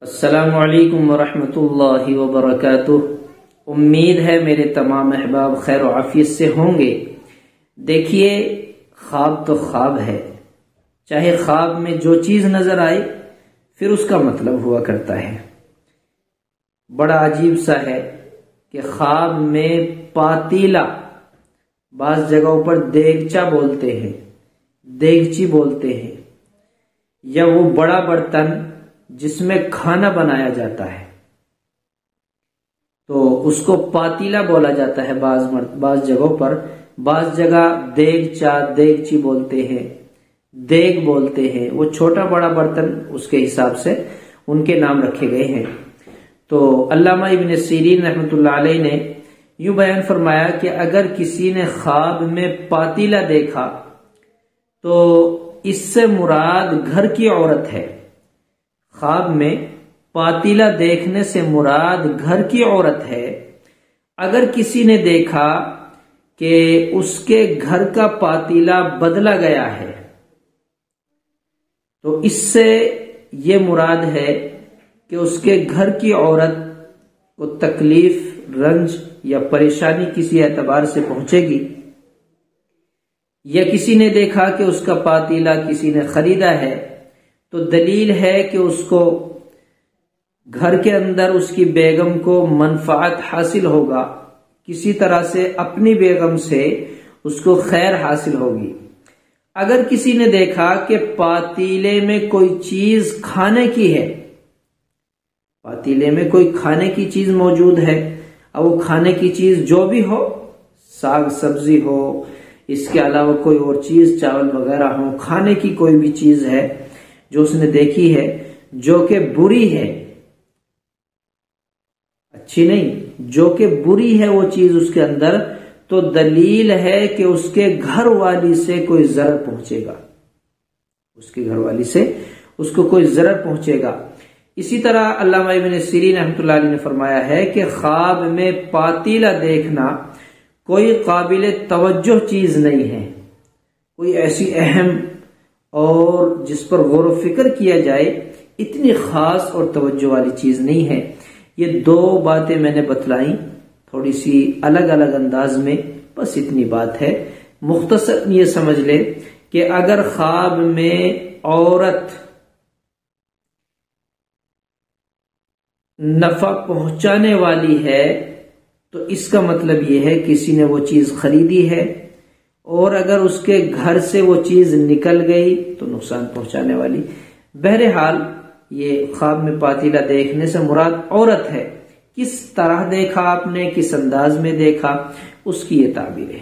السلام علیکم ورحمۃ اللہ وبرکاتہ۔ امید ہے میرے تمام احباب خیر و عافیت سے ہوں گے۔ دیکھیے، خواب تو خواب ہے، چاہے خواب میں جو چیز نظر آئے پھر اس کا مطلب ہوا کرتا ہے۔ بڑا عجیب سا ہے کہ خواب میں پاتیلا، بعض جگہوں پر دیگچا بولتے ہیں، دیگچی بولتے ہیں، یا وہ بڑا برتن جس میں کھانا بنایا جاتا ہے، تو اس کو پاتیلا بولا جاتا ہے بعض جگہوں پر۔ بعض جگہ دیگچا، دیگچی بولتے ہیں، دیگ بولتے ہیں، وہ چھوٹا بڑا برتن اس کے حساب سے ان کے نام رکھے گئے ہیں۔ تو علامہ ابن سیرین رحمۃ اللہ علیہ نے یوں بیان فرمایا کہ اگر کسی نے خواب میں پاتیلا دیکھا تو اس سے مراد گھر کی عورت ہے۔ خواب میں پاتیلا دیکھنے سے مراد گھر کی عورت ہے۔ اگر کسی نے دیکھا کہ اس کے گھر کا پاتیلا بدلا گیا ہے تو اس سے یہ مراد ہے کہ اس کے گھر کی عورت کو تکلیف، رنج یا پریشانی کسی اعتبار سے پہنچے گی، یا کسی نے دیکھا کہ اس کا پاتیلا کسی نے خریدا ہے تو دلیل ہے کہ اس کو گھر کے اندر اس کی بیگم کو منفعت حاصل ہوگا، کسی طرح سے اپنی بیگم سے اس کو خیر حاصل ہوگی۔ اگر کسی نے دیکھا کہ پاتیلے میں کوئی چیز کھانے کی ہے، پاتیلے میں کوئی کھانے کی چیز موجود ہے، اور وہ کھانے کی چیز جو بھی ہو، ساگ سبزی ہو، اس کے علاوہ کوئی اور چیز، چاول وغیرہ ہو، کھانے کی کوئی بھی چیز ہے جو اس نے دیکھی ہے جو کہ بری ہے، اچھی نہیں، جو کہ بری ہے وہ چیز اس کے اندر، تو دلیل ہے کہ اس کے گھر والی سے کوئی ضرر پہنچے گا، اس کے گھر والی سے اس کو کوئی ضرر پہنچے گا۔ اسی طرح علامہ ابن سیرین رحمۃ اللہ علیہ نے فرمایا ہے کہ خواب میں پاتیلا دیکھنا کوئی قابل توجہ چیز نہیں ہے، کوئی ایسی اہم اور جس پر غور و فکر کیا جائے اتنی خاص اور توجہ والی چیز نہیں ہے۔ یہ دو باتیں میں نے بتلائیں تھوڑی سی الگ الگ انداز میں، بس اتنی بات ہے۔ مختصر یہ سمجھ لے کہ اگر خواب میں عورت نفع پہنچانے والی ہے تو اس کا مطلب یہ ہے کسی نے وہ چیز خریدی ہے، اور اگر اس کے گھر سے وہ چیز نکل گئی تو نقصان پہنچانے والی۔ بہرحال یہ خواب میں پاتیلا دیکھنے سے مراد عورت ہے، کس طرح دیکھا آپ نے، کس انداز میں دیکھا، اس کی یہ تعبیر ہے۔